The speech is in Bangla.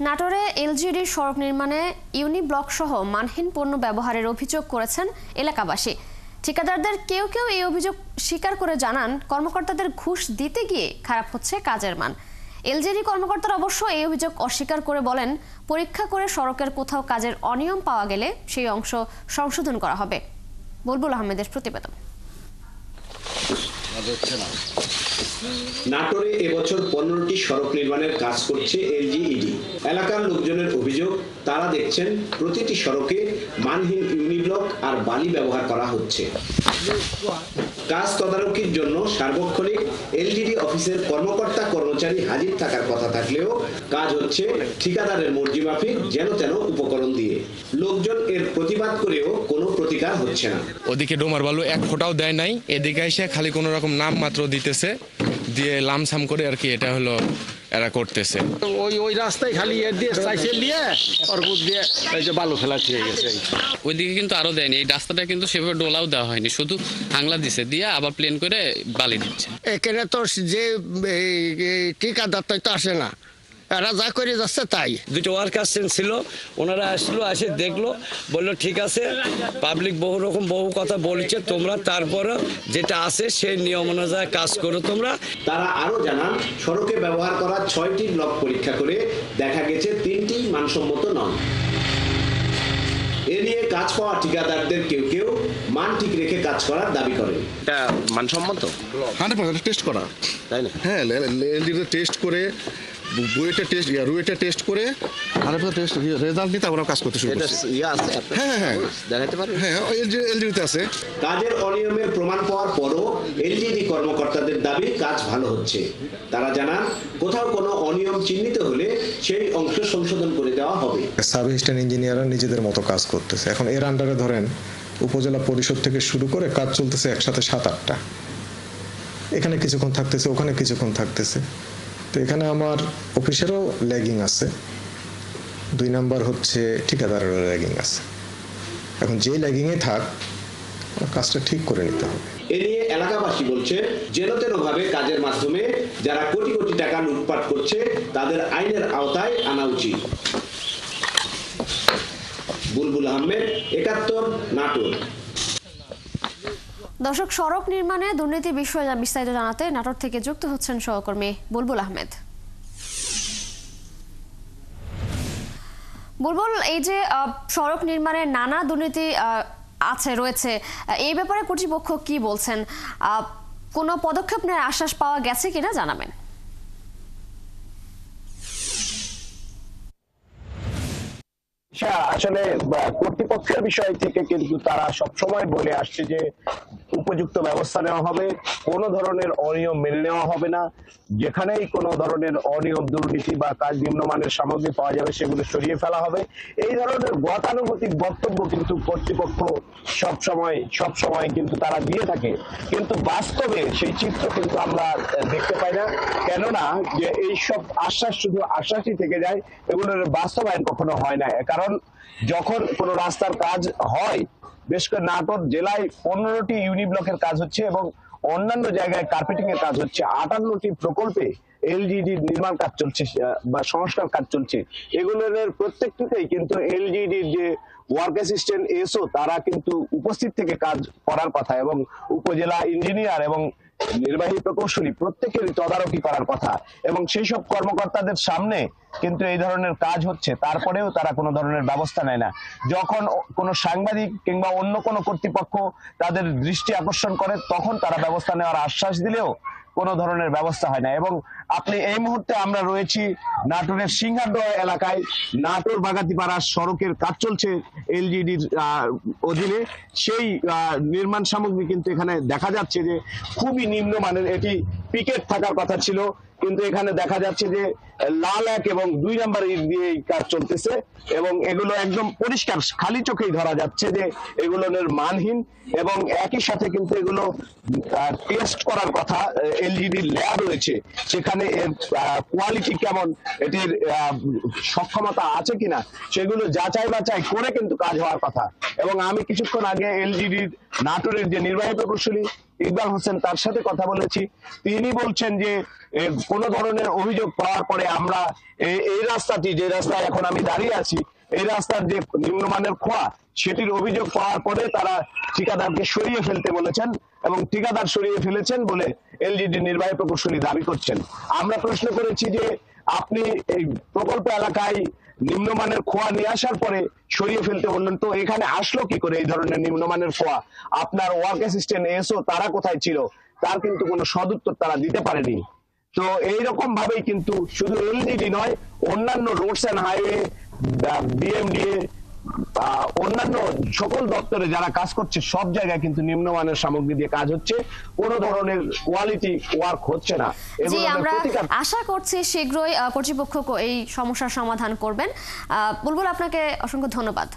নাটোরে এলজিডি সড়ক নির্মাণে ইউনি ব্লক সহ মানহীন পণ্য ব্যবহারের অভিযোগ করেছেন এলাকাবাসী। ঠিকাদারদের কেউ কেউ এই অভিযোগ স্বীকার করে জানান, কর্মকর্তাদের ঘুষ দিতে গিয়ে খারাপ হচ্ছে কাজের মান। এলজিডি কর্মকর্তারা অবশ্য এই অভিযোগ অস্বীকার করে বলেন, পরীক্ষা করে সড়কের কোথাও কাজের অনিয়ম পাওয়া গেলে সেই অংশ সংশোধন করা হবে। বুলবুল আহমেদের প্রতিবেদন। নাটোরে এবছর 15টি সড়ক নির্মাণের কাজ করছে এলজিইডি। এলাকার লোকজনের অভিযোগ, তারা দেখছেন প্রতিটি সড়কে মানহীন ইউনিব্লক আর বালি ব্যবহার করা হচ্ছে। কাজ তদারকির জন্য সার্বক্ষণিক এলজিডি অফিসের কর্মকর্তা কর্মচারী হাজির থাকার কথা থাকলেও কাজ হচ্ছে ঠিকাদারের মর্জি মাফিক যেন তেন উপকরণ দিয়ে। লোকজন এর প্রতিবাদ করেও কোনো প্রতিকার হচ্ছে না। ওদিকে ডোমার বালু এক ফোঁটাও দেয় নাই, এদিকে এসে খালি কোনো রকম নাম মাত্র দিতেছে, দিয়ে লামসাম করে আর কি এটা হলো এরা করতেছে। ওই রাস্তায় খালি দিয়ে সাইকেল দিয়ে অর্বুদ দিয়ে এই যে বালু ফেলা হয়ে গেছে। ওইদিকে কিন্তু আরো দেয়নি, এই রাস্তাটা কিন্তু সেভাবে ডোলাও দেওয়া হয়নি, শুধু হাংলা দিছে, দিয়ে আবার প্লেন করে বালি দিচ্ছে। এখানে তো যে ঠিকাদার তো আসে না, এরা যা করে যাচ্ছে তাই। দুটো ওয়ার্কার্স ছিল, ওনারা আসলো, আসে দেখলো, বললো ঠিক আছে, পাবলিক বহু কথা বলছে, তোমরা তারপরে যেটা আছে সেই নিয়ম অনুযায়ী কাজ করো তোমরা। তারা আরো জানান, সড়কে ব্যবহার করা 6টি ব্লক পরীক্ষা করে দেখা গেছে 3টি মানসম্মত নয়। এ নিয়ে কাজ পাওয়া ঠিকাদারদের কেউ কেউ মান ঠিক রেখে কাজ করার দাবি করেন। এটা মানসম্মত 100% টেস্ট করা, তাই না? হ্যাঁ, এলডিতে টেস্ট করে, বুয়েটে টেস্ট, রুয়েটে টেস্ট করে, টেস্ট রেজাল্ট নিতে আমরা কাজ করতে শুরু করছি। হ্যাঁ, দেখাতে পারবেন? হ্যাঁ, এলডিতে আছে। কাজের অনিয়মের প্রমাণ পাওয়ার পরও এলজিডি কর্মকর্তাদের দাবি কাজ ভালো হচ্ছে। তারা জানান, কোথাও কোনো অনিয়ম চিহ্নিত হলে সেই অংশ সংশোধন করে দেওয়া হবে। সাব অ্যাসিস্ট্যান্ট ইঞ্জিনিয়াররা নিজেদের মতো কাজ করতেছে। এখন এর আন্ডারে ধরেন উপজেলা পরিষদ থেকে শুরু করে কাজ চলতেছে একসাথে 7-8টা, এখানে কিছুক্ষণ থাকতেছে, ওখানে কিছুক্ষণ থাকতেছে। তো এখানে আমার অফিসেরও ল্যাগিং আছে, 2 নাম্বার হচ্ছে ঠিকাদারেরও ল্যাগিং আছে। এখন যে ল্যাগিংয়ে থাক, কাজটা ঠিক করে নিতে হবে। এ নিয়ে এলাকাবাসী বলছে, যেন তেন ভাবে কাজের মাধ্যমে যারা কোটি কোটি টাকা লুটপাট করছে তাদের আইনের আওতায় আনা উচিত। বুলবুল আহমেদ, 71, নাটোর। দর্শক, সড়ক নির্মাণে দুর্নীতি বিষয়ে বিস্তারিত জানাতে নাটোর থেকে যুক্ত হচ্ছেন সহকর্মী বুলবুল আহমেদ। বুলবুল, এই যে সড়ক নির্মাণে নানা দুর্নীতি রয়েছে, এই ব্যাপারে কর্তৃপক্ষ কি বলছেন? কোনো পদক্ষেপ নেওয়ার আশ্বাস পাওয়া গেছে কিনা জানাবেন। আসলে কর্তৃপক্ষের বিষয় থেকে কিন্তু তারা সবসময় বলে আসছে যে উপযুক্ত ব্যবস্থা নেওয়া হবে, কোনো ধরনের অনিয়ম মেনে নেওয়া হবে না, যেখানেই কোনো ধরনের অনিয়ম, দুর্নীতি বা কাজ নিম্নমানের সামগ্রী পাওয়া যাবে সেগুলো সরিয়ে ফেলা হবে। এই ধরনের গতানুগতিক বক্তব্য কিন্তু কর্তৃপক্ষ সবসময় কিন্তু তারা দিয়ে থাকে, কিন্তু বাস্তবে সেই চিত্র কিন্তু আমরা দেখতে পাই না। কেননা যে এই সব আশ্বাস শুধু আশ্বাসই থেকে যায়, এগুলোর বাস্তবায়ন কখনো হয় না। কারণ যখন কোনো রাস্তার কাজ হয়, বেশ করে নাটোর জেলায় 15টি ইউনি ব্লকের কাজ হচ্ছে এবং অন্যান্য জায়গায় কার্পেটিং এর কাজ হচ্ছে, 58টি প্রকল্পে এলজিডি নির্মাণ কাজ চলছে বা সংস্কার কাজ চলছে। এগুলোর প্রত্যেকটিতেই কিন্তু এলজিডির যে ওয়ার্ক অ্যাসিস্ট্যান্ট এসও তারা কিন্তু উপস্থিত থেকে কাজ করার কথা, এবং উপজেলা ইঞ্জিনিয়ার এবং নির্বাহী প্রকৌশলী প্রত্যেকেরই তদারকি করার কথা। এবং সেই সব কর্মকর্তাদের সামনে কিন্তু এই ধরনের কাজ হচ্ছে, তারপরেও তারা কোনো ধরনের ব্যবস্থা নেয় না। যখন কোনো সাংবাদিক কিংবা অন্য কোনো কর্তৃপক্ষ তাদের দৃষ্টি আকর্ষণ করে, তখন তারা ব্যবস্থা নেওয়ার আশ্বাস দিলেও কোনো ধরনের ব্যবস্থা হয় না। এবং আপনি এই মুহূর্তে আমরা রয়েছি নাটোরের সিংহারদহ এলাকায়, নাটোর বাগাতিপাড়া সড়কের কাজ চলছে এলজিডির অধীনে। সেই নির্মাণ সামগ্রী কিন্তু এখানে দেখা যাচ্ছে যে খুবই নিম্নমানের, এটি পিকেট থাকার কথা ছিল, কিন্তু এখানে দেখা যাচ্ছে যে লাল 1 এবং 2 নাম্বার ইট দিয়ে এই কাজ চলতেছে। এবং এগুলো একদম পরিষ্কার খালি চোখেই ধরা যাচ্ছে যে এগুলোর মানহীন, এবং একই সাথে কিন্তু এগুলো টেস্ট করার কথা। এলজিডি ল্যাব রয়েছে, সেখানে এর কোয়ালিটি কেমন, এটির সক্ষমতা আছে কিনা সেগুলো যাচাই বাছাই করে কিন্তু কাজ হওয়ার কথা। এবং আমি কিছুক্ষণ আগে এলজিডির নাটোরের যে নির্বাহী প্রকৌশলী ইকবাল হোসেন, তার সাথে কথা বলেছি। তিনি বলছেন যে কোনো ধরনের অভিযোগ পাওয়ার পরে আমরা এই রাস্তাটি, যে রাস্তায় এখন আমি দাঁড়িয়ে আছি, এই রাস্তার যে নিম্নমানের খোয়া, সেটির অভিযোগ পাওয়ার পরে তারা ঠিকাদারকে সরিয়ে ফেলতে বলেছেন এবং ঠিকাদার সরিয়ে ফেলেছেন বলে এলজিডি নির্বাহী প্রকৌশলী দাবি করছেন। আমরা প্রশ্ন করেছি যে আপনি এই প্রকল্প এলাকায় নিম্নমানের খোয়া নিয়ে আসার পরে সরিয়ে ফেলতে বললেন, তো এখানে আসলো কি করে এই ধরনের নিম্নমানের খোয়া? আপনার ওয়ার্ক অ্যাসিস্ট্যান্ট এসও তারা কোথায় ছিল? তার কিন্তু কোনো সদুত্তর তারা দিতে পারেনি। তো এইরকম ভাবেই কিন্তু শুধু এলজিডি নয়, অন্যান্য রোডস অ্যান্ড হাইওয়ে, বিএমডিএ, অন্যান্য সকল দপ্তরে যারা কাজ করছে সব জায়গায় কিন্তু নিম্নমানের সামগ্রী দিয়ে কাজ হচ্ছে, কোনো ধরনের কোয়ালিটি ওয়ার্ক হচ্ছে না। জি, আমরা আশা করছি শীঘ্রই কর্তৃপক্ষ এই সমস্যার সমাধান করবেন। বুলবুল, আপনাকে অসংখ্য ধন্যবাদ।